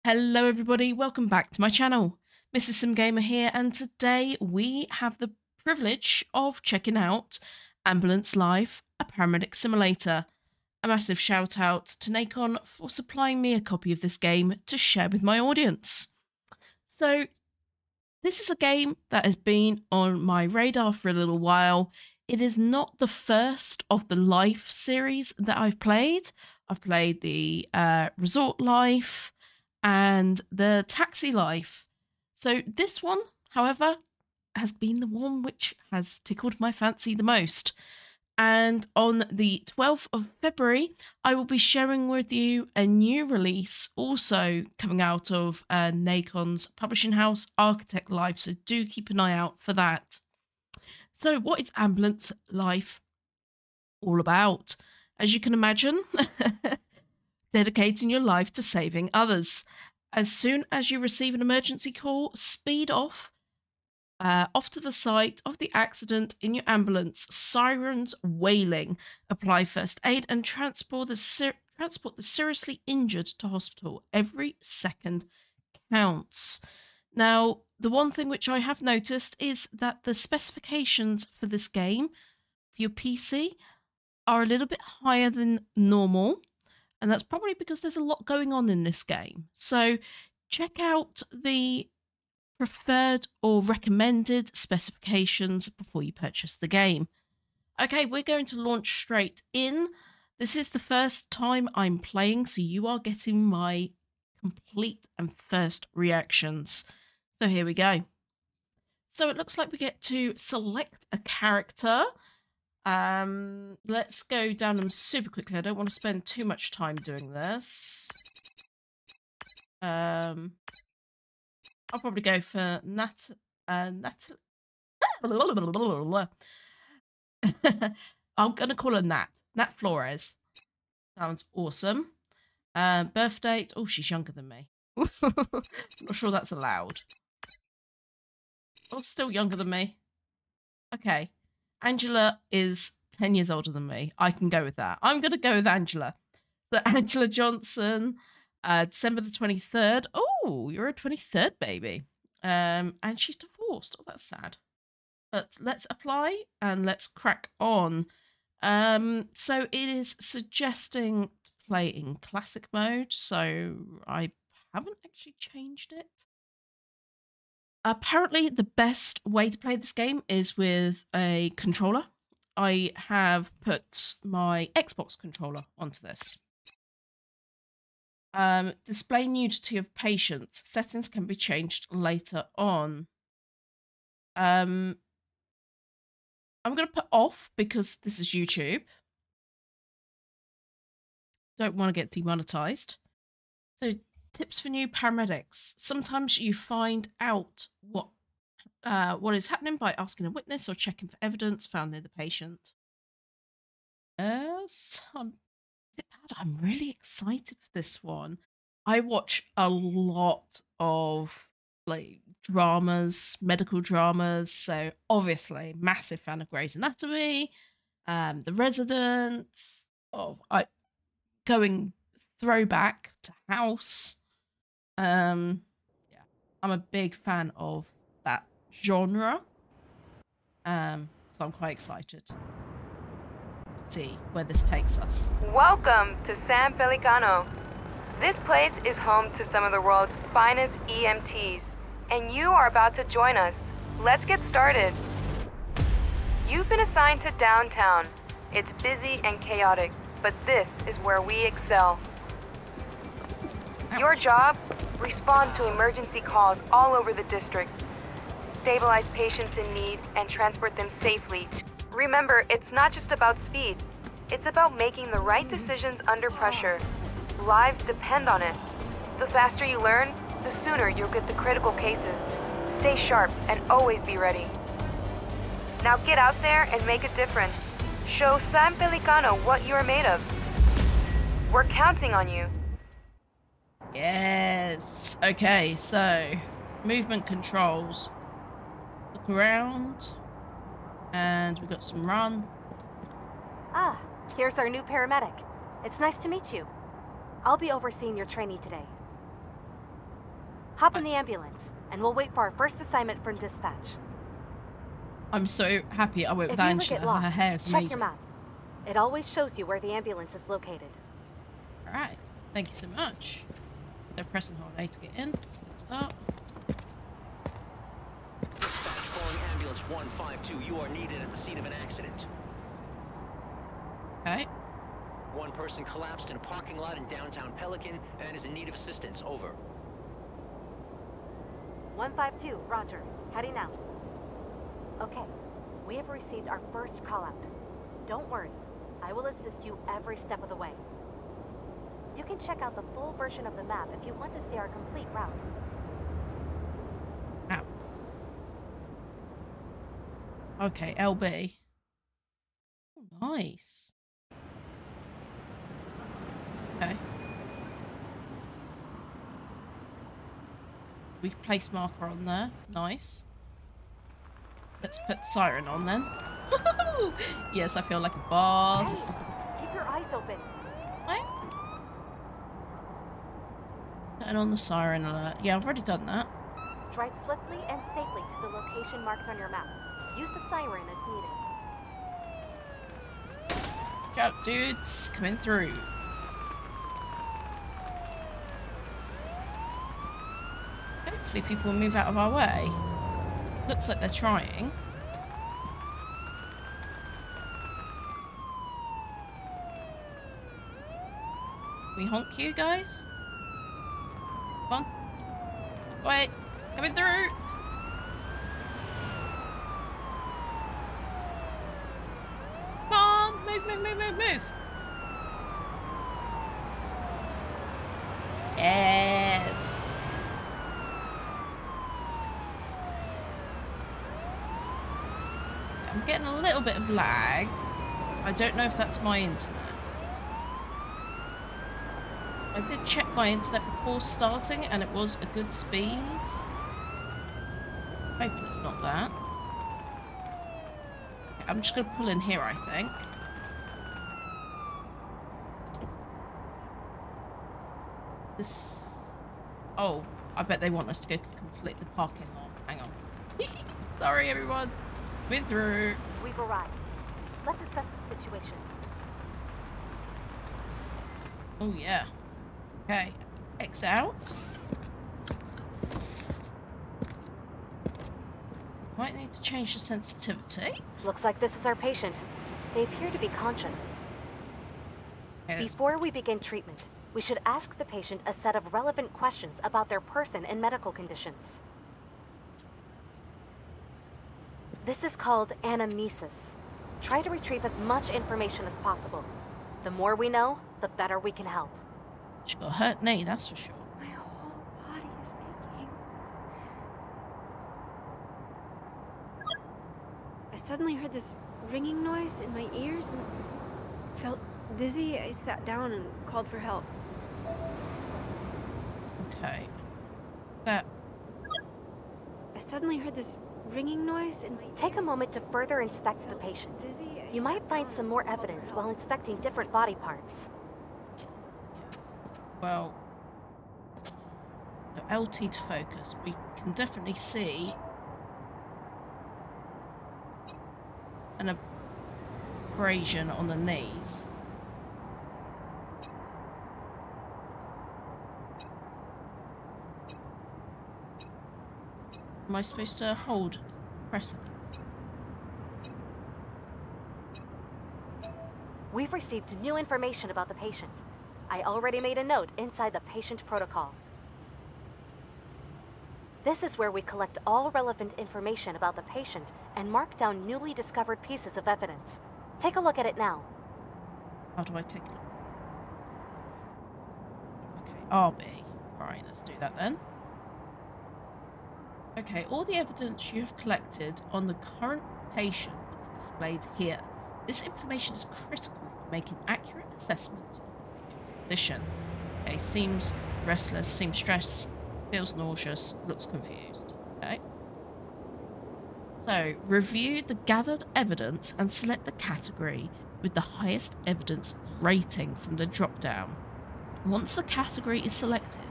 Hello everybody, welcome back to my channel. Mrs. Sim Gamer here, and today we have the privilege of checking out Ambulance Life, a Paramedic Simulator. A massive shout out to Nacon for supplying me a copy of this game to share with my audience. So this is a game that has been on my radar for a little while. It is not the first of the Life series that I've played. I've played the Resort Life and the Taxi Life. So this one, however, has been the one which has tickled my fancy the most. And on the 12th of February, I will be sharing with you a new release also coming out of Nacon's publishing house, Architect Life. So do keep an eye out for that. So what is Ambulance Life all about? As you can imagine, dedicating your life to saving others. As soon as you receive an emergency call, speed off to the site of the accident in your ambulance, sirens wailing, apply first aid and transport the seriously injured to hospital. Every second counts. Now, the one thing which I have noticed is that the specifications for this game for your PC are a little bit higher than normal. And that's probably because there's a lot going on in this game. So check out the preferred or recommended specifications before you purchase the game. Okay, we're going to launch straight in. This is the first time I'm playing, so you are getting my complete and first reactions. So here we go. So it looks like we get to select a character. Let's go down them super quickly. I don't want to spend too much time doing this. I'll probably go for Natalie. I'm gonna call her Nat Flores. Sounds awesome. Birth date. Oh, she's younger than me. Not sure that's allowed. Oh, still younger than me. Okay. Angela is 10 years older than me. I can go with that. I'm going to go with Angela. So Angela Johnson, December the 23rd. Oh, you're a 23rd baby. And she's divorced. Oh, that's sad. But let's apply and let's crack on. So it is suggesting to play in classic mode. So I haven't actually changed it. Apparently, the best way to play this game is with a controller. I have put my Xbox controller onto this. Display nudity of patients. Settings can be changed later on. I'm going to put off because this is YouTube. Don't want to get demonetized. So tips for new paramedics. Sometimes you find out what is happening by asking a witness or checking for evidence found near the patient. I'm really excited for this one. I watch a lot of dramas, medical dramas, so obviously massive fan of Grey's Anatomy, The Resident. Going throwback to House. Yeah, I'm a big fan of that genre. So I'm quite excited to see where this takes us. Welcome to San Pelicano. This place is home to some of the world's finest EMTs, and you are about to join us. Let's get started. You've been assigned to downtown. It's busy and chaotic, but this is where we excel. Your job? Respond to emergency calls all over the district. Stabilize patients in need and transport them safely. Remember, it's not just about speed. It's about making the right decisions under pressure. Lives depend on it. The faster you learn, the sooner you'll get the critical cases. Stay sharp and always be ready. Now get out there and make a difference. Show San Pelicano what you're made of. We're counting on you. Yes. Okay, so movement controls. Look around. And we've got some run. Ah, here's our new paramedic. It's nice to meet you. I'll be overseeing your training today. Hop in the ambulance, and we'll wait for our first assignment from dispatch. I'm so happy I went with If you ever Angela. get lost, Her hair is check amazing. your map. It always shows you where the ambulance is located. Alright, thank you so much. So press and hold A to get in. Let's get start. Dispatch calling ambulance 152. You are needed at the scene of an accident. Okay. One person collapsed in a parking lot in downtown Pelican and is in need of assistance. Over. 152, roger. Heading out. Okay, we have received our first call-out. Don't worry, I will assist you every step of the way. You can check out the full version of the map if you want to see our complete route. Ow. Okay, LB. Oh, nice. Okay. We place marker on there. Nice. Let's put the siren on then. Yes, I feel like a boss. Hey, keep your eyes open. What? Turn on the siren alert. Yeah, I've already done that. Drive swiftly and safely to the location marked on your map. Use the siren as needed. Watch out, dudes. Coming through. Hopefully people will move out of our way. Looks like they're trying. We honk you guys? Come on. Wait. Coming through. Come on. Move, move, move, move, move. Yes. I'm getting a little bit of lag. I don't know if that's my internet. I did check my internet before starting and it was a good speed. Hoping it's not that. Okay, I'm just going to pull in here, I think. This... Oh, I bet they want us to go to the parking lot. Hang on. Sorry, everyone. Been through. We've arrived. Let's assess the situation. Oh, yeah. Okay. X out. Might need to change the sensitivity. Looks like this is our patient. They appear to be conscious. Okay, Before we begin treatment, we should ask the patient a set of relevant questions about their person and medical conditions. This is called anamnesis. Try to retrieve as much information as possible. The more we know, the better we can help. she got a hurt knee, that's for sure. My whole body is aching. I suddenly heard this ringing noise in my ears and felt dizzy. I sat down and called for help. Okay. That. I suddenly heard this ringing noise in my ears. Take a moment to further inspect the patient. Dizzy. I You sat might find down some and more called for evidence help. while inspecting different body parts. Well, the LT to focus, we can definitely see an abrasion on the knees. Am I supposed to hold, press it? We've received new information about the patient. I already made a note inside the patient protocol. This is where we collect all relevant information about the patient and mark down newly discovered pieces of evidence. Take a look at it now. How do I take a look? Okay, RB. Alright, let's do that then. Okay, all the evidence you have collected on the current patient is displayed here. This information is critical for making accurate assessments of the patient's condition. Okay, seems restless, seems stressed, feels nauseous, looks confused. Okay. So, review the gathered evidence and select the category with the highest evidence rating from the drop-down. Once the category is selected,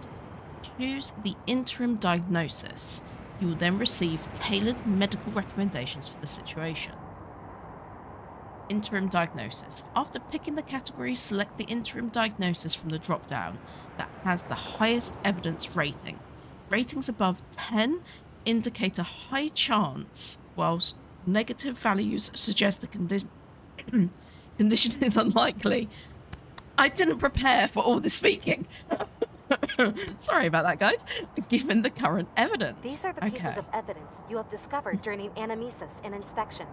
Choose the interim diagnosis. You will then receive tailored medical recommendations for the situation. Interim diagnosis. After picking the category, select the interim diagnosis from the drop-down that has the highest evidence rating. Ratings above 10 indicate a high chance, whilst negative values suggest the condition is unlikely. I didn't prepare for all this speaking. Sorry about that, guys. Given the current evidence. These are the pieces of evidence you have discovered during anamnesis and inspection.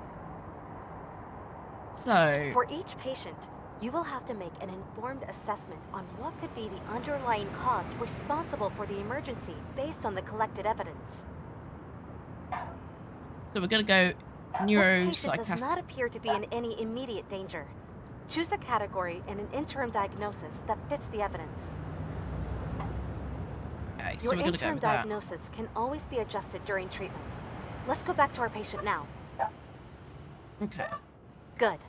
So, for each patient, you will have to make an informed assessment on what could be the underlying cause responsible for the emergency based on the collected evidence. So we're going to go neuropsychiatric. This patient does not appear to be in any immediate danger. Choose a category and an interim diagnosis that fits the evidence. Okay, so your we're going to go interim with that. diagnosis can always be adjusted during treatment. Let's go back to our patient now. Okay. Good.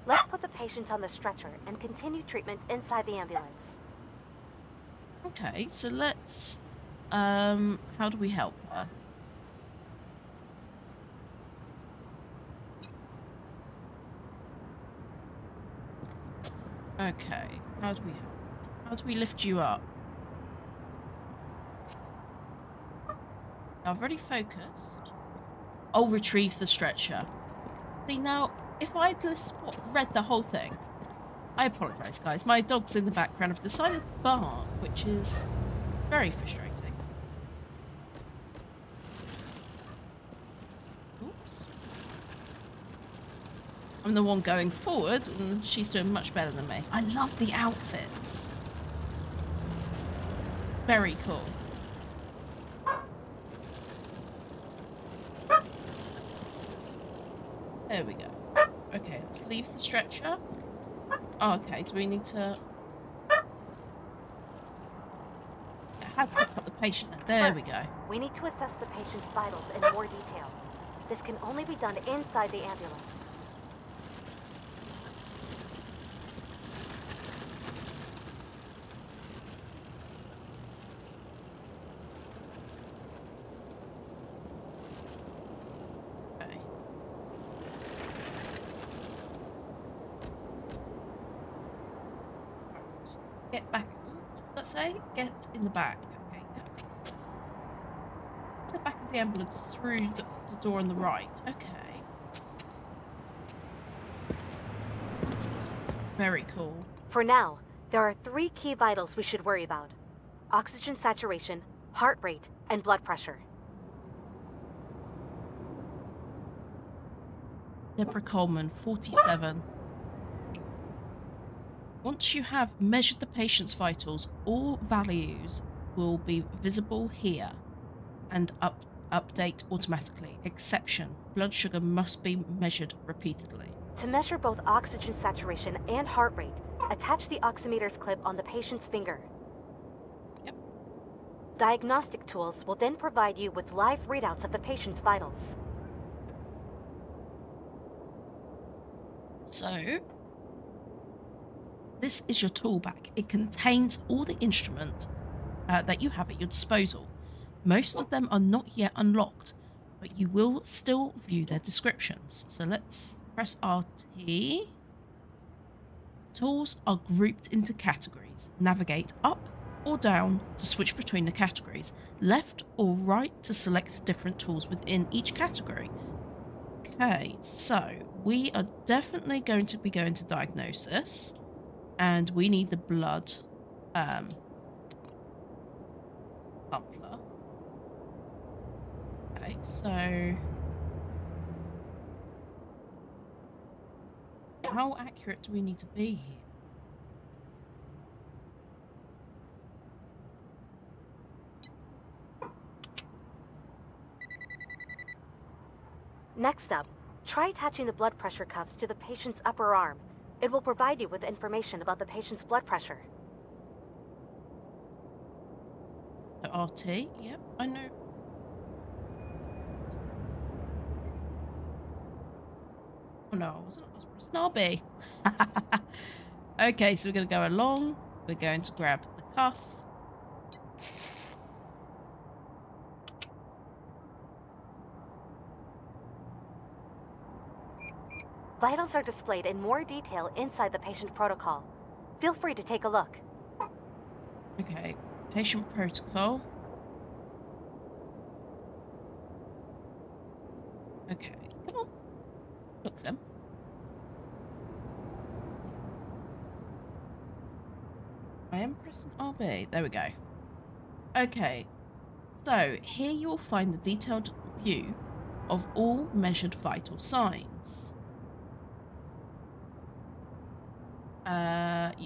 Let's put the patient on the stretcher and continue treatment inside the ambulance. Okay, so let's... how do we help her? Okay, how do we help? How do we lift you up? I've already focused. I'll retrieve the stretcher. See, now, if I'd read the whole thing... I apologise, guys. My dogs in the background have decided to bark, which is very frustrating. Oops. I'm the one going forward, and she's doing much better than me. I love the outfits. Very cool. There we go. Okay, let's leave the stretcher. Oh, okay, do we need to... How to pick up the patient? There we go. We need to assess the patient's vitals in more detail. This can only be done inside the ambulance. Get back. What does that say? Get in the back. Okay, yeah. The back of the ambulance through the door on the right. Okay. Very cool. For now, there are 3 key vitals we should worry about: oxygen saturation, heart rate, and blood pressure. Deborah Coleman, 47. Once you have measured the patient's vitals, all values will be visible here and update automatically. Exception: blood sugar must be measured repeatedly. To measure both oxygen saturation and heart rate, attach the oximeter's clip on the patient's finger. Yep. Diagnostic tools will then provide you with live readouts of the patient's vitals. So, this is your tool bag. It contains all the instruments that you have at your disposal. Most of them are not yet unlocked, but you will still view their descriptions. So let's press RT. Tools are grouped into categories. Navigate up or down to switch between the categories. Left or right to select different tools within each category. Okay, so we are definitely going to be going to diagnosis. And we need the blood sampler. Okay, so how accurate do we need to be here? Next up, try attaching the blood pressure cuffs to the patient's upper arm. It will provide you with information about the patient's blood pressure. The RT, yep, I know. Oh no, I wasn't. I was pressing RB. Okay, so we're going to go along. We're going to grab the cuff. Vitals are displayed in more detail inside the patient protocol. Feel free to take a look. Okay, patient protocol. Okay, come on. Look them. I am pressing RB. There we go. Okay, so here you will find the detailed view of all measured vital signs.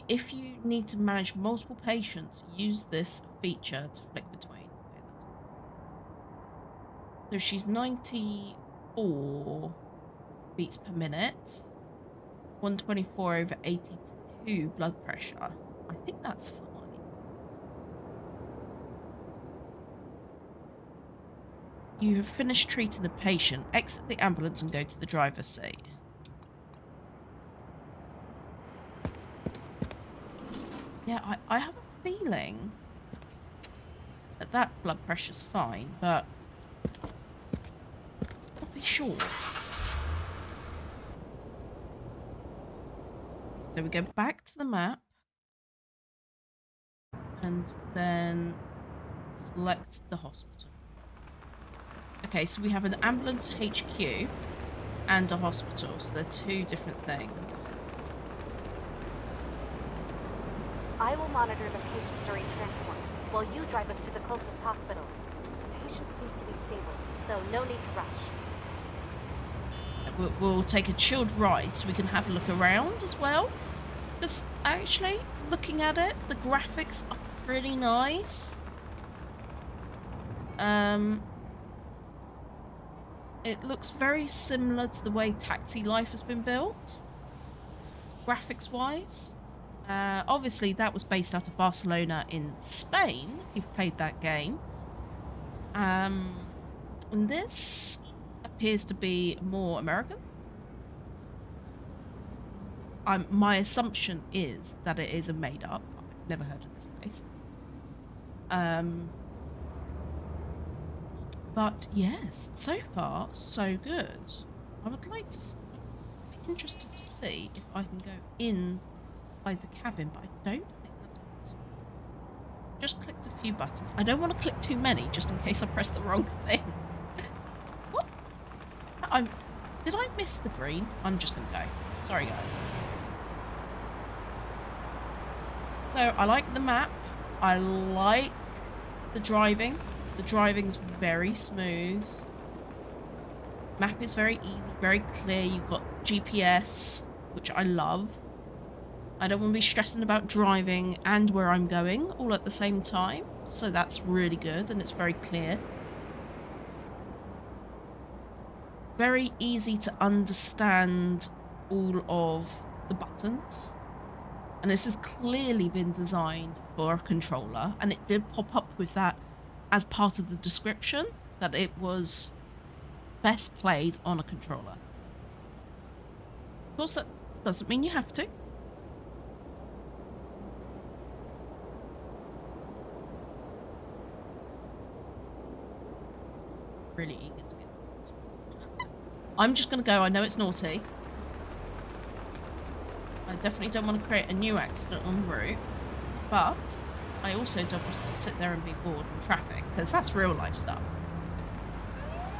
If you need to manage multiple patients, use this feature to flick between. So she's 94 beats per minute, 124/82 blood pressure. I think that's fine. You have finished treating the patient. Exit the ambulance and go to the driver's seat. Yeah, I have a feeling that that blood pressure's fine, but not be sure. So we go back to the map and then select the hospital. Okay, so we have an ambulance HQ and a hospital, so they're two different things. I will monitor the patient during transport, while you drive us to the closest hospital. The patient seems to be stable, so no need to rush. We'll take a chilled ride so we can have a look around as well. Because actually, looking at it, the graphics are pretty nice. It looks very similar to the way Taxi Life has been built, graphics-wise. Obviously, that was based out of Barcelona in Spain, if you've played that game. And this appears to be more American. My assumption is that it is a made-up. I've never heard of this place. But yes, so far, so good. I would like to be interested to see if I can go inside the cabin, but I don't think that's possible. Just clicked a few buttons. I don't want to click too many, just in case I press the wrong thing. What? Did I miss the green? I'm just going to go. Sorry, guys. So, I like the map. I like the driving. The driving's very smooth. Map is very easy, very clear. You've got GPS, which I love. I don't want to be stressing about driving and where I'm going all at the same time. So that's really good, and it's very clear. Very easy to understand all of the buttons. And this has clearly been designed for a controller, and it did pop up with that as part of the description, that it was best played on a controller. Of course, that doesn't mean you have to. Really eager to get out. I'm just going to go. I know it's naughty. I definitely don't want to create a new accident en route, but I also don't want to sit there and be bored in traffic, because that's real life stuff.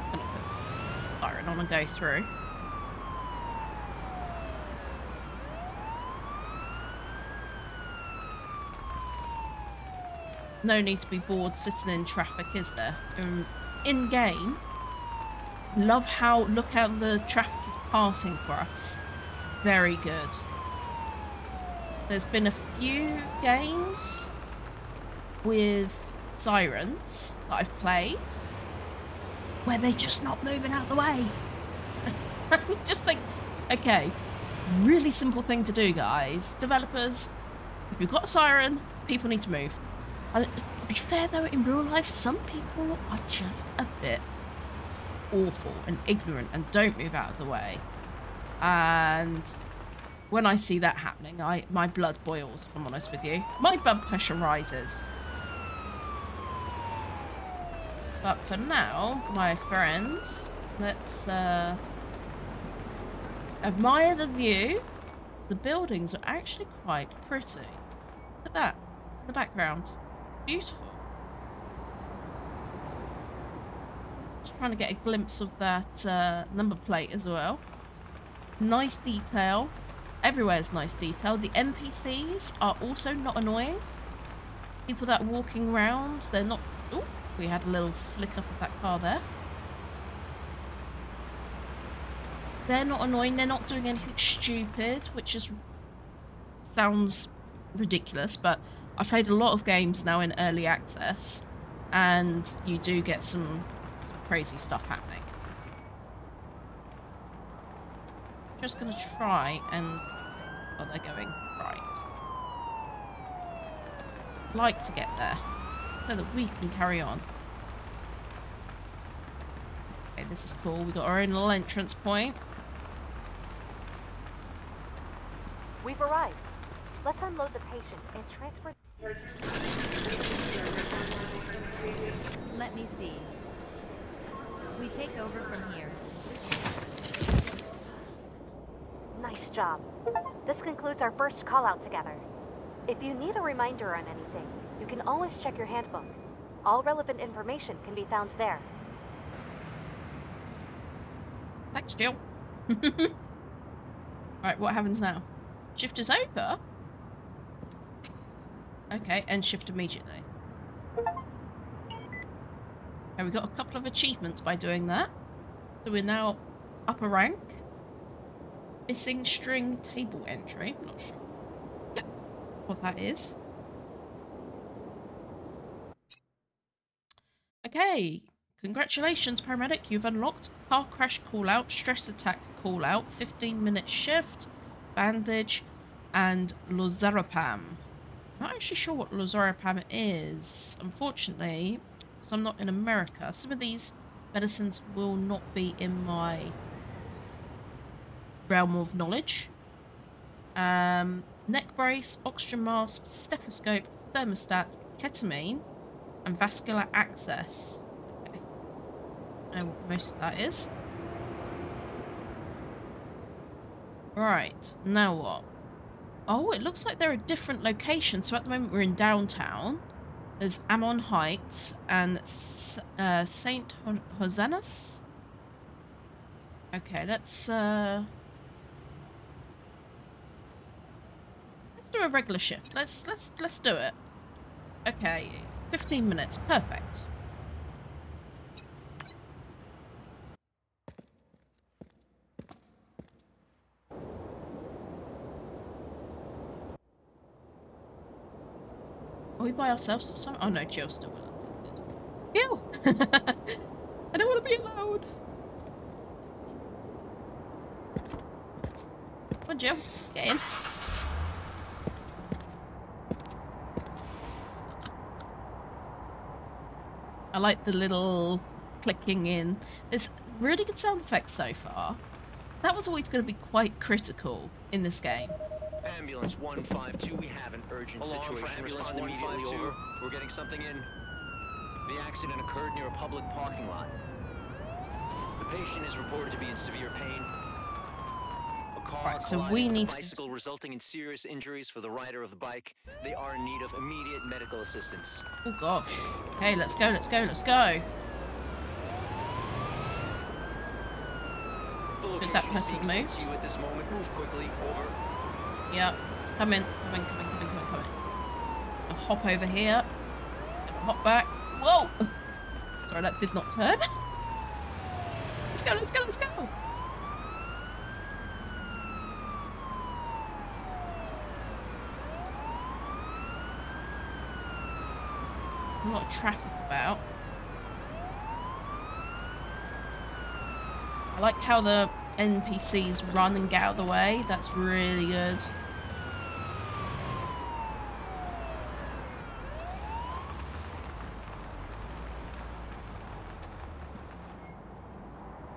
I'm gonna put siren on and go through. No need to be bored sitting in traffic, is there? In game, look how the traffic is parting for us. Very good. There's been a few games with sirens that I've played where they're just not moving out of the way. I just think, okay, really simple thing to do, guys. Developers, if you've got a siren, people need to move. And to be fair though, in real life, some people are just a bit awful and ignorant and don't move out of the way. And when I see that happening, my blood boils, if I'm honest with you. My blood pressure rises. But for now, my friends, let's admire the view. The buildings are actually quite pretty. Look at that in the background. Beautiful. Just trying to get a glimpse of that number plate as well. Nice detail. Everywhere's nice detail. The NPCs are also not annoying. People that are walking around, they're not... Oh, we had a little flick up of that car there. They're not annoying. They're not doing anything stupid, which is... sounds ridiculous, but I've played a lot of games now in early access, and you do get some crazy stuff happening. Just gonna try and see. Oh, they're going right. Like to get there so that we can carry on. Okay, this is cool. We got our own little entrance point. We've arrived. Let's unload the patient and transfer... Let me see. We take over from here. Nice job. This concludes our first call out together. If you need a reminder on anything, you can always check your handbook. All relevant information can be found there. Thanks, Jill. Right, what happens now? Shift is over? Okay, and shift immediately. Okay, we got a couple of achievements by doing that. So we're now up a rank. Missing string table entry. I'm not sure what that is. Okay. Congratulations, Paramedic. You've unlocked car crash call-out, stress attack call-out, 15-minute shift, bandage, and lorazepam. I'm not actually sure what lorazepam is, unfortunately, because I'm not in America. Some of these medicines will not be in my realm of knowledge. Neck brace, oxygen mask, stethoscope, thermostat, ketamine, and vascular access. Okay. I know what most of that is. Right, now what? Oh, it looks like there are different locations. So at the moment we're in downtown. There's Ammon Heights and St. Hosannas. Okay, let's do a regular shift. Let's do it. Okay, 15 minutes, perfect. Are we by ourselves this time? Oh no, Jill's still with us. Ew! I don't want to be alone. Come on, Jill. Get in. I like the little clicking in. There's really good sound effects so far. That was always going to be quite critical in this game. Ambulance 152, we have an urgent situation. Respond immediately, over. We're getting something in. The accident occurred near a public parking lot. The patient is reported to be in severe pain. A car so we need a bicycle resulting in serious injuries for the rider of the bike. They are in need of immediate medical assistance. Oh gosh. Okay, let's go, let's go, let's go. Did that person move? You at this moment. Move quickly. Over. Yep. Come in. Come in, come in, come in, come in, come in. I'll hop over here. Hop back. Whoa! Sorry, that did not turn. Let's go, let's go, let's go! A lot of traffic about. I like how the NPCs run and get out of the way. That's really good.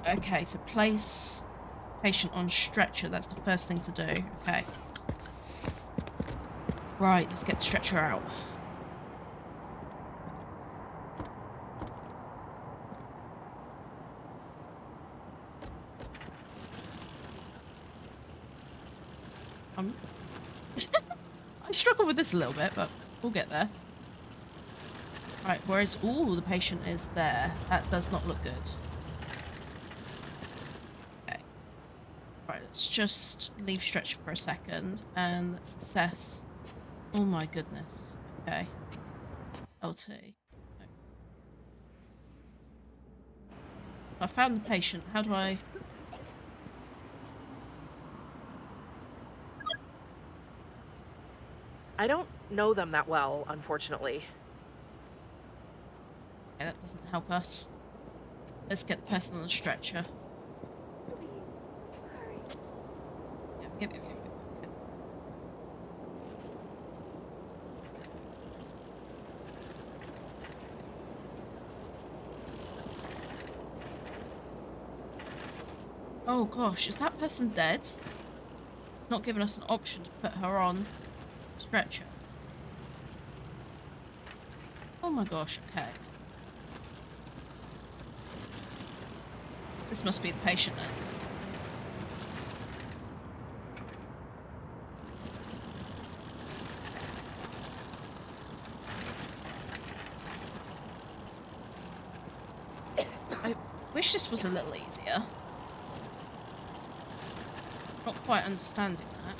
Okay, so place patient on stretcher. That's the first thing to do. Okay. Right, let's get the stretcher out. I struggle with this a little bit, but we'll get there. Right, whereas the patient is there. That does not look good. Okay. Right, let's just leave stretcher for a second and let's assess. Oh my goodness. Okay. LT. No. I found the patient. How do I... I don't know them that well, unfortunately. Okay, that doesn't help us. Let's get the person on the stretcher. Please, hurry. Yep. Oh gosh, is that person dead? It's not giving us an option to put her on stretcher. Oh my gosh, okay. This must be the patient then. I wish this was a little easier. Not quite understanding that.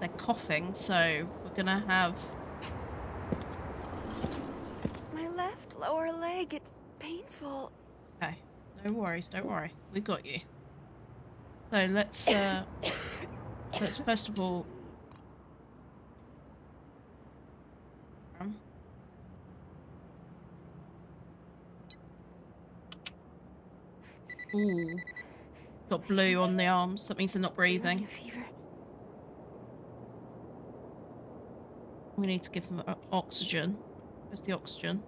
They're coughing, so we're gonna have... My left lower leg, it's painful. Okay, no worries, don't worry. We've got you. So let's first of all... Ooh. Got blue on the arms. That means they're not breathing. Fever. We need to give them oxygen. Where's the oxygen?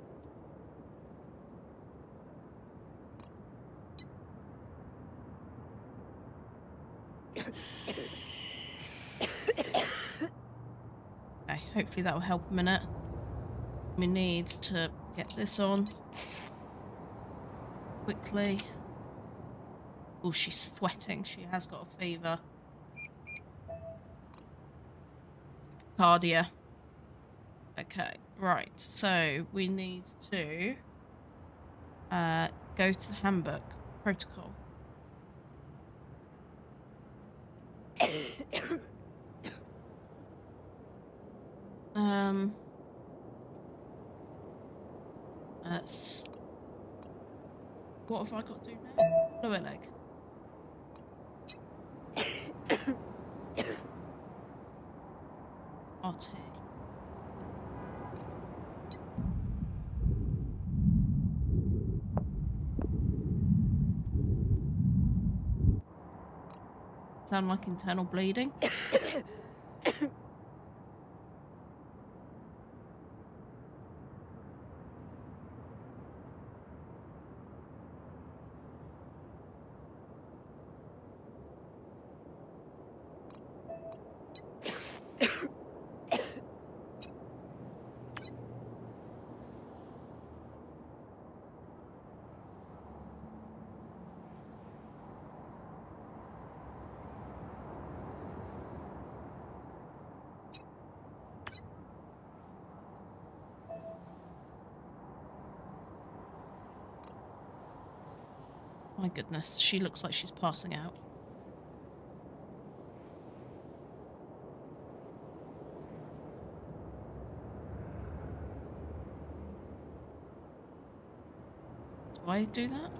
Okay, hopefully that will help a minute. We need to get this on quickly. Oh, she's sweating. She has got a fever. Cardia. Okay, right. So we need to go to the handbook protocol. That's... What have I got to do now? Lower leg. RT. Sound like internal bleeding? My goodness, she looks like she's passing out. Do I do that?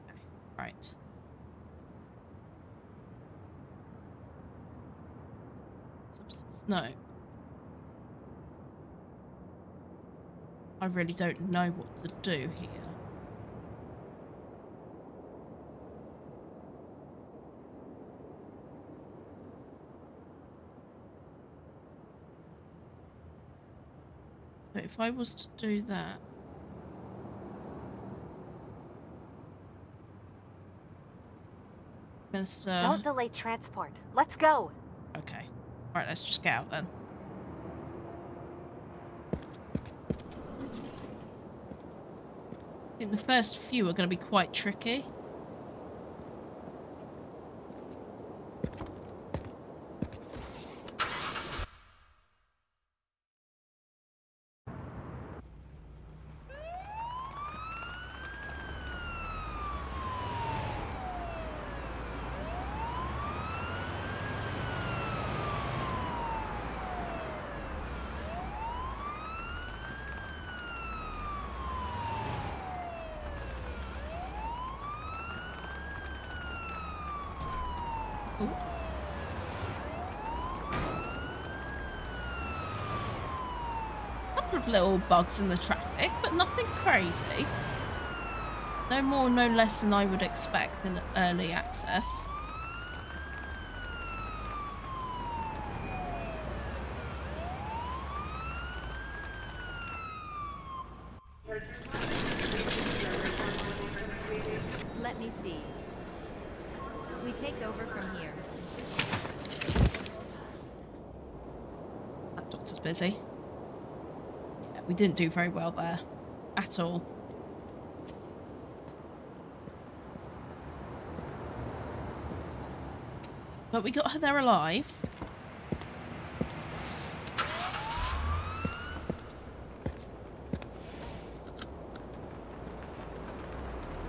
Okay, right. Substance, no. I really don't know what to do here. So if I was to do that... Minister. Don't delay transport. Let's go. Okay. Right, let's just get out then. I think the first few are going to be quite tricky. Ooh. Couple of little bugs in the traffic, but nothing crazy. No more, no less than I would expect in early access. Let me see. We take over from here. That doctor's busy. Yeah, we didn't do very well there. At all. But we got her there alive.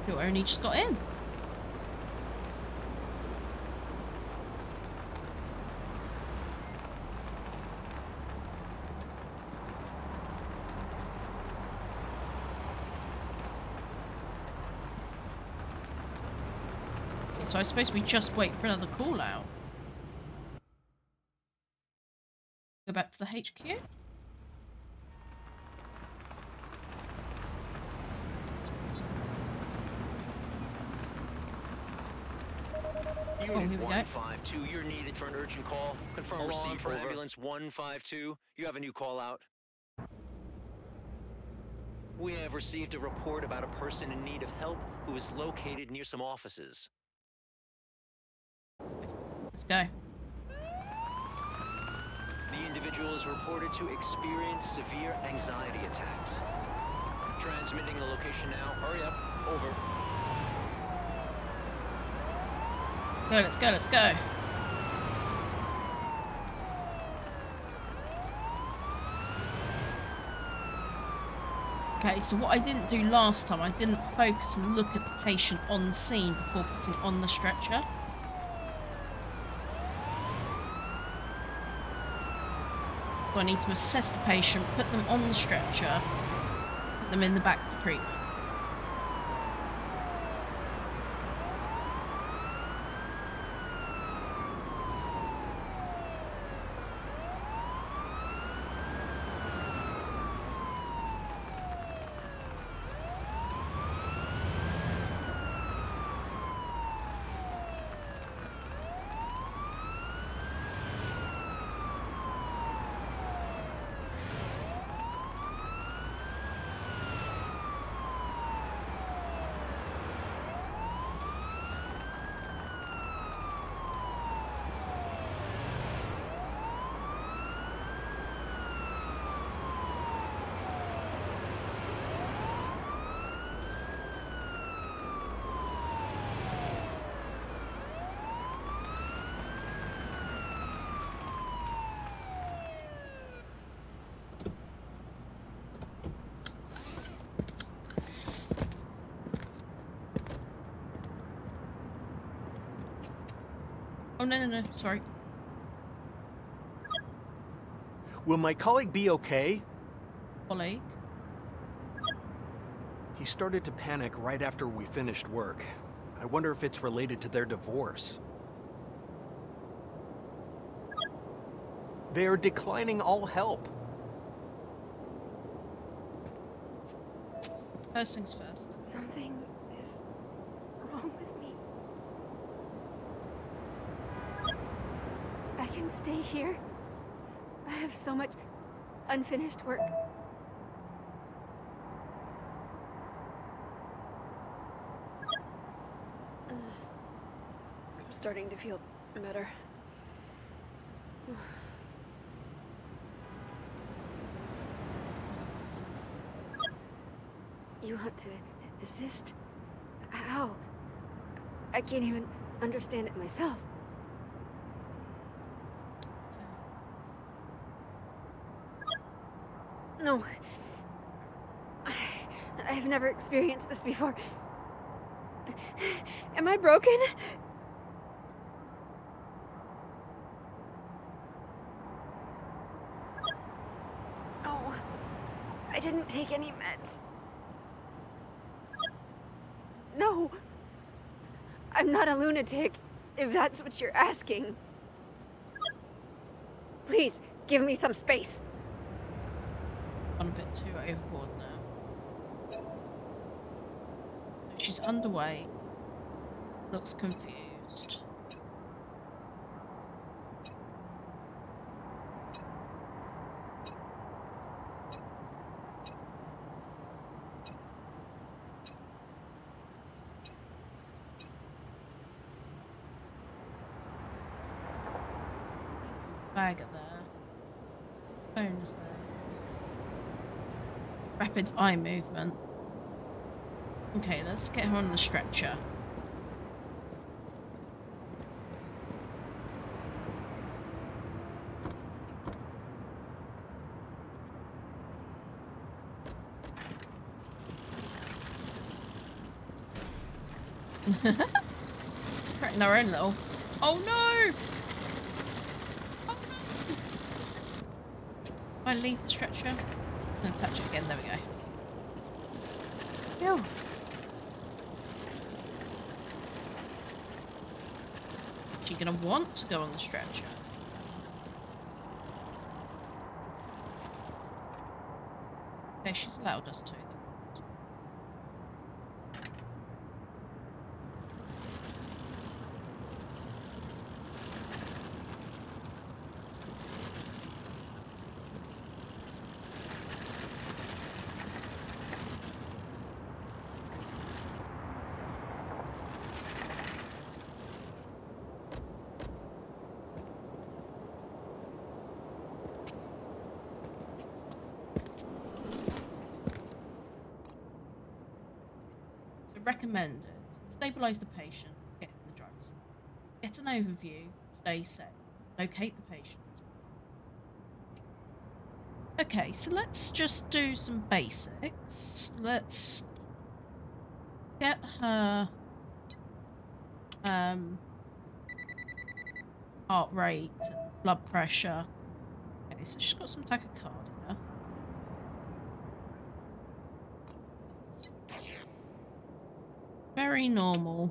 Who only just got in. So I suppose we just wait for another call out. Go back to the HQ. Unit here we go. 152, you're needed for an urgent call. Confirm receipt for ambulance 152. You have a new call out. We have received a report about a person in need of help who is located near some offices. Let's go. The individual is reported to experience severe anxiety attacks. Transmitting the location now. Hurry up. Over. Go, let's go, let's go. Okay, so what I didn't do last time, I didn't focus and look at the patient on scene before putting on the stretcher. So I need to assess the patient, put them on the stretcher, put them in the back for treatment. Oh, no, sorry. Will my colleague be okay? Colleague? He started to panic right after we finished work. I wonder if it's related to their divorce. They are declining all help. First things first. Something is wrong with me. I can stay here. I have so much unfinished work. starting to feel better. You want to assist? How? I can't even understand it myself. No. I've never experienced this before. Am I broken? Oh, I didn't take any meds. No. I'm not a lunatic, if that's what you're asking. Please, give me some space. I'm a bit too overboard now. She's underweight. Looks confused. Bag at there. Phone is there. Rapid eye movement. Okay, let's get her on the stretcher. Creating our own little. Oh no! Oh no! If I leave the stretcher and touch it again, there we go. Ew. Is she gonna want to go on the stretcher? Okay, she's allowed us to. Recommended. Stabilize the patient. Get in the drugs. Get an overview. Stay safe. Locate the patient. Okay, so let's just do some basics. Let's get her heart rate, blood pressure. Okay, so she's got some tachycardia. Very normal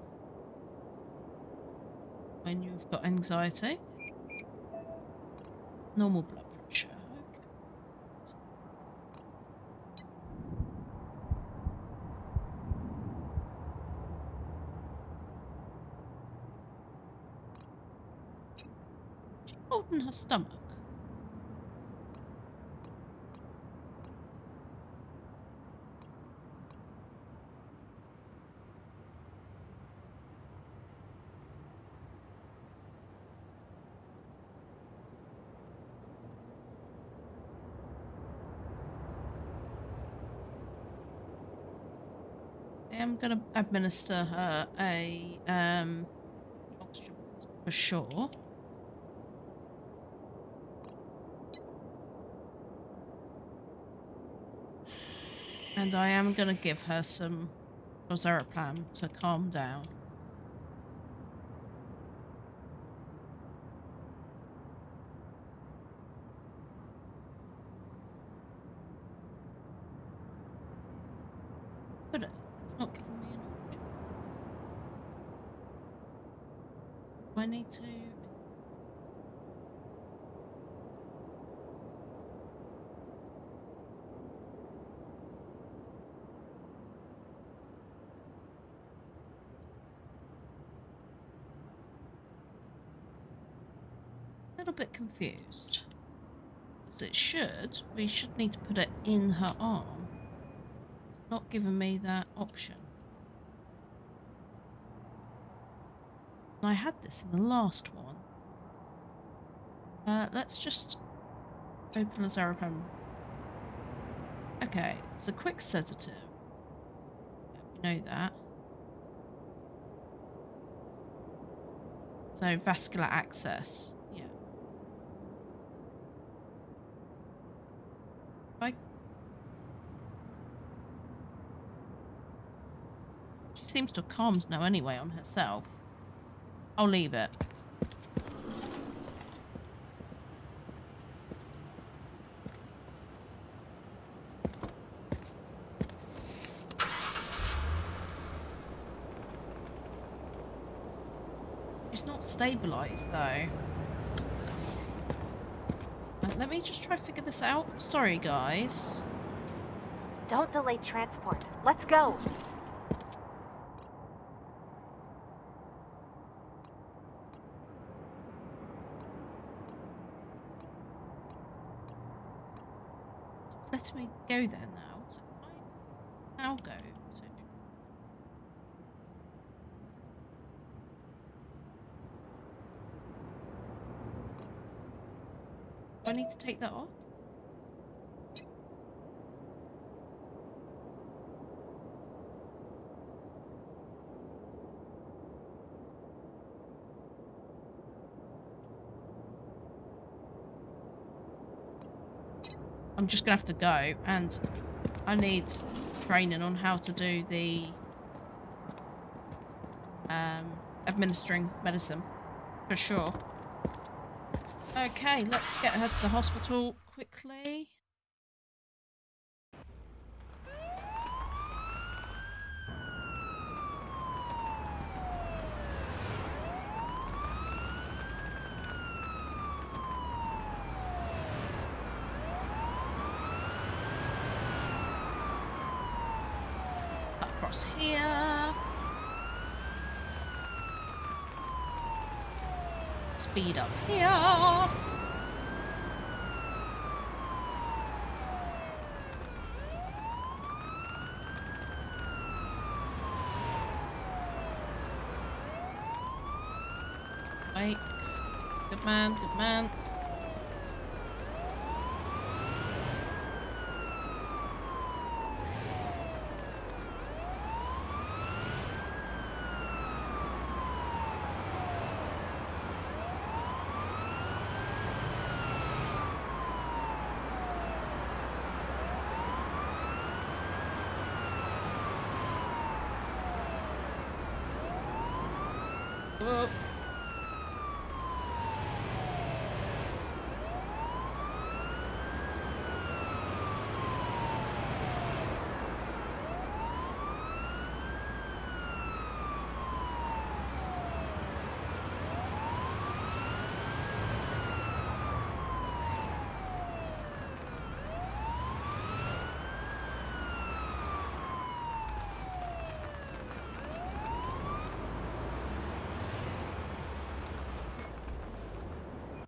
when you've got anxiety. Normal blood pressure. Okay. She's holding her stomach. I'm going to administer her a oxygen for sure. And I am going to give her some Corsair to calm down. But it's not giving me an option. Do I need to? A little bit confused. As it should, we should need to put it in her arm. It's not giving me that option. I had this in the last one. Let's just open a Zarapan. Okay, it's a quick sedative. Yeah, we know that. So vascular access. Yeah. She seems to have calmed now anyway on herself. I'll leave it. It's not stabilised though. Let me just try to figure this out. Sorry guys. Don't delay transport. Let's go. Let me go there now. So I now go. So do I need to take that off? I'm just gonna have to go, and I need training on how to do the administering medicine for sure. Okay, let's get her to the hospital quickly. Across here. Speed up here. Wait. Good man, good man. Whoa.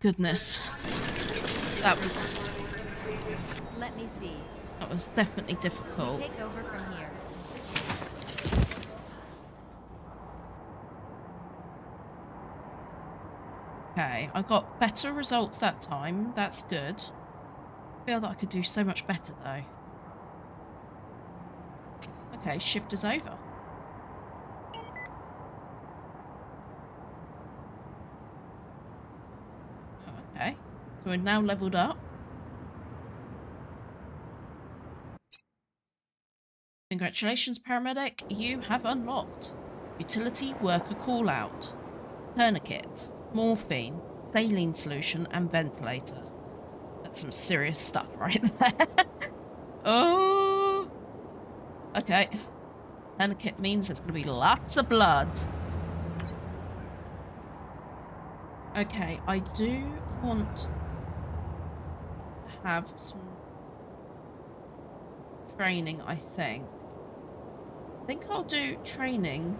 Goodness. That was Let me see. definitely difficult. We take over from here. Okay, I got better results that time. That's good. I feel that I could do so much better though. Okay, shift is over. Okay, so we're now leveled up. Congratulations, Paramedic. You have unlocked Utility Worker Callout, Tourniquet, Morphine, Saline Solution, and Ventilator. That's some serious stuff right there. Oh! Okay. Tourniquet means there's going to be lots of blood. Okay, I do want to have some training, I think. I think I'll do training.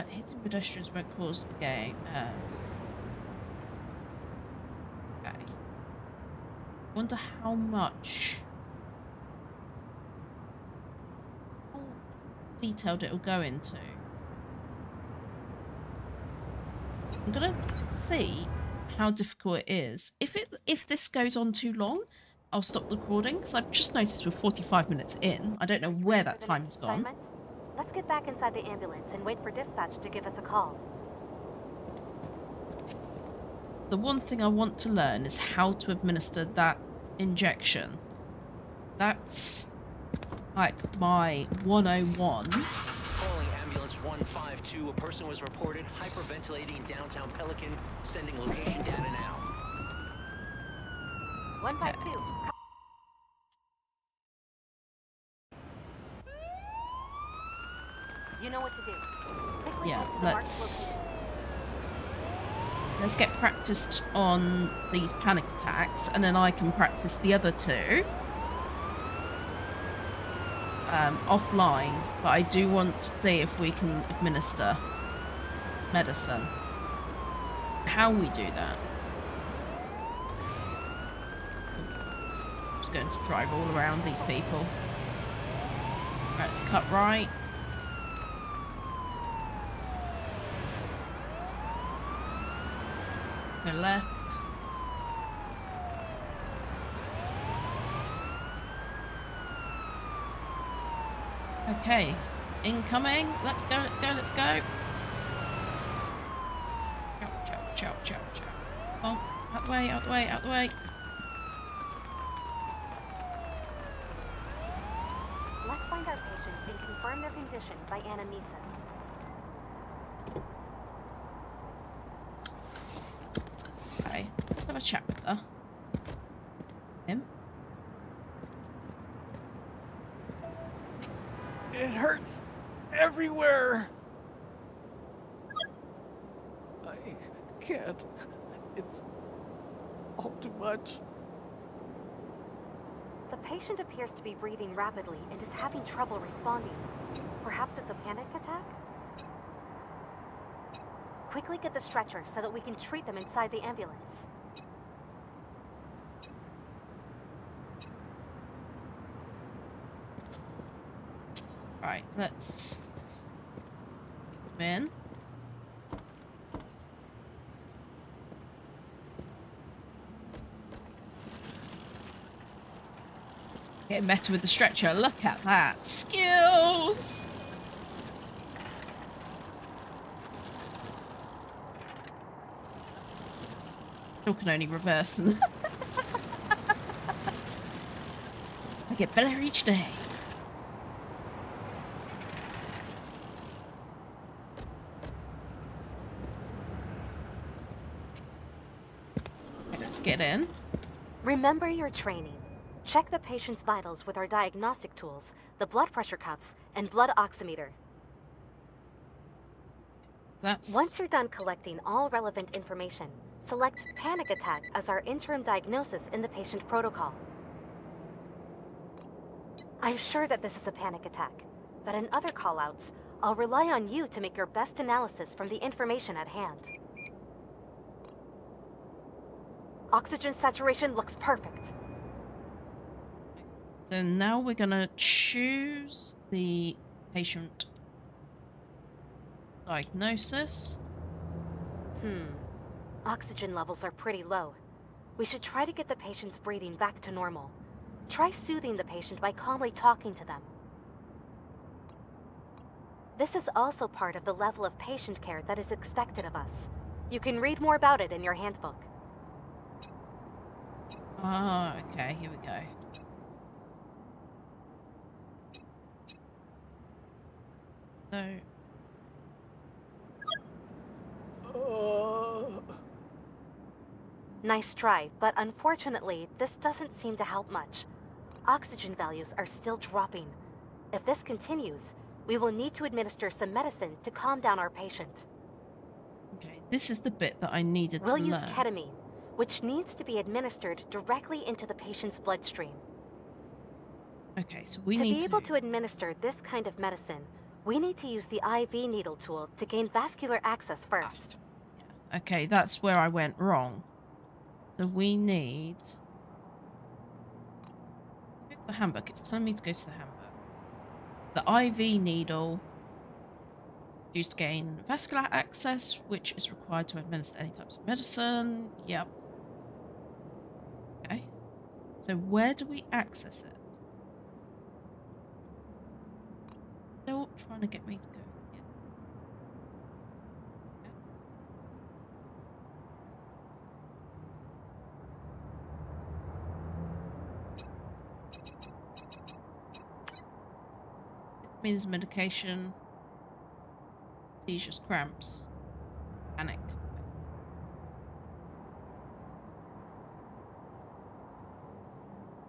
Hitting pedestrians won't cause the game. Okay. Wonder how much... how detailed it'll go into. I'm gonna see how difficult it is. If this goes on too long, I'll stop the recording, because I've just noticed we're 45 minutes in. I don't know where that time has gone. Let's get back inside the ambulance and wait for dispatch to give us a call. The one thing I want to learn is how to administer that injection. That's like my 101. Calling ambulance 152. A person was reported hyperventilating in downtown Pelican. Sending location data now. 152. You know what to do. Quickly Yeah, head to the marked location. let's get practiced on these panic attacks, and then I can practice the other two offline. But I do want to see if we can administer medicine. How we do that. Just going to drive all around these people. Right, let's cut right. Go left. Okay, incoming. Let's go, let's go, let's go. Chow, chow, chow, chow, chow. Oh, out the way, out the way, out the way. Let's find our patient and confirm their condition by anamnesis. Okay, let's have a chat with her. Him. It hurts everywhere. I can't. It's all too much. The patient appears to be breathing rapidly and is having trouble responding. Perhaps it's a panic attack? Quickly get the stretcher so that we can treat them inside the ambulance. Right, let's come in. Getting better with the stretcher. Look at that. Skills! Still can only reverse. I get better each day. Okay, let's get in. Remember your training. Check the patient's vitals with our diagnostic tools, the blood pressure cuffs, and blood oximeter. Once you're done collecting all relevant information, select panic attack as our interim diagnosis in the patient protocol. I'm sure that this is a panic attack, but in other callouts, I'll rely on you to make your best analysis from the information at hand. Oxygen saturation looks perfect. So now we're gonna choose the patient diagnosis. Oxygen levels are pretty low. We should try to get the patient's breathing back to normal. Try soothing the patient by calmly talking to them. This is also part of the level of patient care that is expected of us. You can read more about it in your handbook. Ah, okay, here we go. So... Nice try, but unfortunately, this doesn't seem to help much. Oxygen values are still dropping. If this continues, we will need to administer some medicine to calm down our patient. Okay, this is the bit that I needed to learn. We'll use ketamine, which needs to be administered directly into the patient's bloodstream. Okay, so we need need to be able to administer this kind of medicine, we need to use the IV needle tool to gain vascular access first. Yeah. Okay, that's where I went wrong. So we need... Go to the handbook. It's telling me to go to the handbook. The IV needle Used to gain vascular access, which is required to administer any types of medicine. Yep. Okay. So where do we access it? Still trying to get me to go. Yeah. Okay. Means medication. Seizures, cramps, panic.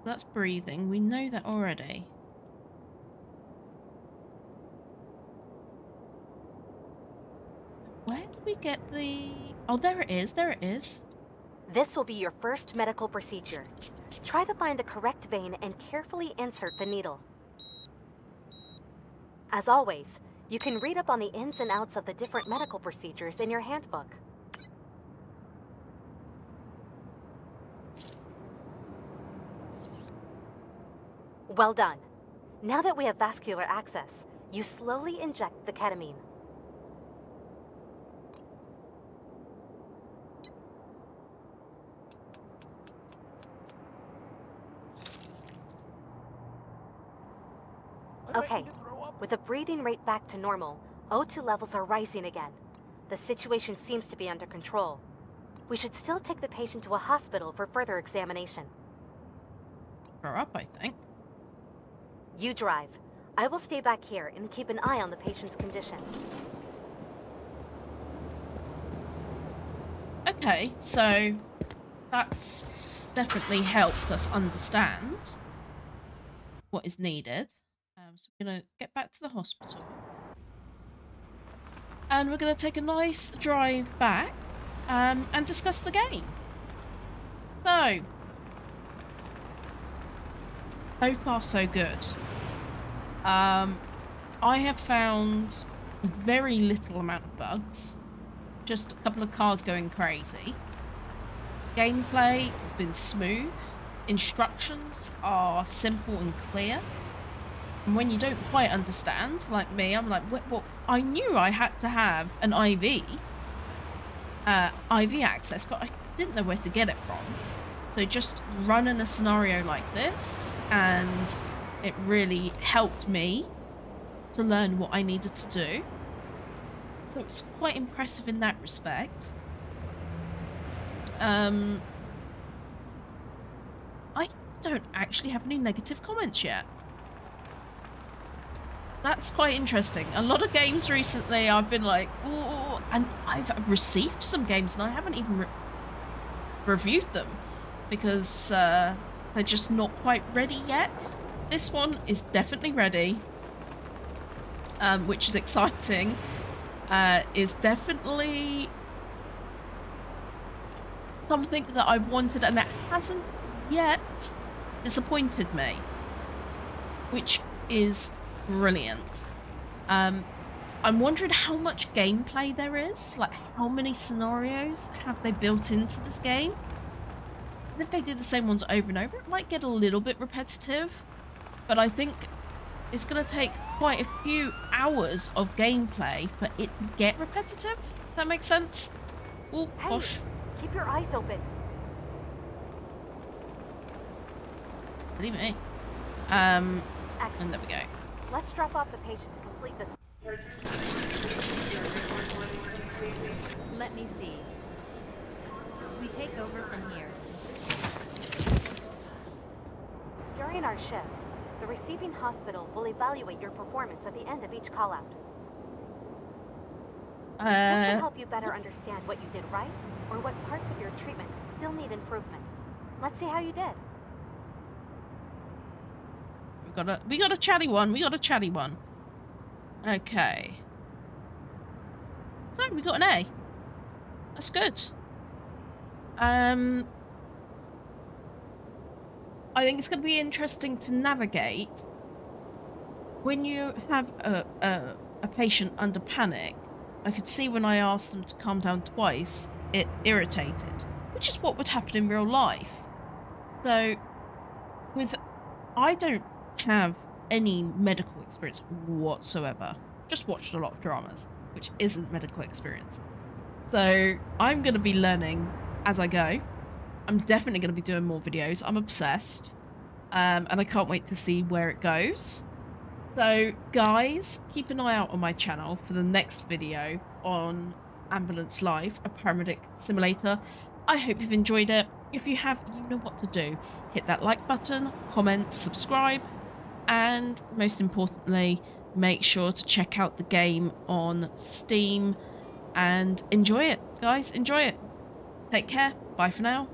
That's breathing. We know that already. Where do we get the... Oh, there it is. There it is. This will be your first medical procedure. Try to find the correct vein and carefully insert the needle. As always, you can read up on the ins and outs of the different medical procedures in your handbook. Well done. Now that we have vascular access, you slowly inject the ketamine. Okay, with the breathing rate back to normal, O2 levels are rising again. The situation seems to be under control. We should still take the patient to a hospital for further examination. Grow up, I think. You drive. I will stay back here and keep an eye on the patient's condition. Okay, so that's definitely helped us understand what is needed. So we're going to get back to the hospital. And we're going to take a nice drive back and discuss the game. So far so good. I have found very little amount of bugs. Just a couple of cars going crazy. Gameplay has been smooth. Instructions are simple and clear. And when you don't quite understand, like me, I'm like, well, I knew I had to have an IV access, but I didn't know where to get it from. So just running a scenario like this, and it really helped me to learn what I needed to do. So it's quite impressive in that respect. I don't actually have any negative comments yet. That's quite interesting. A lot of games recently I've been like, oh, and I've received some games and I haven't even reviewed them because they're just not quite ready yet. This one is definitely ready, which is exciting. Is definitely something that I've wanted and it hasn't yet disappointed me, which is brilliant. I'm wondering how much gameplay there is, like how many scenarios have they built into this game. If they do the same ones over and over, it might get a little bit repetitive, but I think it's going to take quite a few hours of gameplay for it to get repetitive. If that makes sense? Oh, hey, gosh. Keep your eyes open. Silly me. Excellent. And there we go. Let's drop off the patient to complete this. Let me see. We take over from here. During our shifts, the receiving hospital will evaluate your performance at the end of each call-out. This should help you better understand what you did right, or what parts of your treatment still need improvement. Let's see how you did. We got a chatty one. We got a chatty one. Okay. So we got an A. That's good. I think it's going to be interesting to navigate when you have a patient under panic. I could see when I asked them to calm down twice, it irritated, which is what would happen in real life. So, I don't have any medical experience whatsoever. Just watched a lot of dramas. which isn't medical experience. So I'm going to be learning as I go. I'm definitely going to be doing more videos. I'm obsessed. And I can't wait to see where it goes. So guys, keep an eye out on my channel for the next video on Ambulance Life, a Paramedic Simulator. I hope you've enjoyed it. If you have, you know what to do. Hit that like button, comment, subscribe, and most importantly, make sure to check out the game on Steam and enjoy it. Guys, enjoy it. Take care. Bye for now.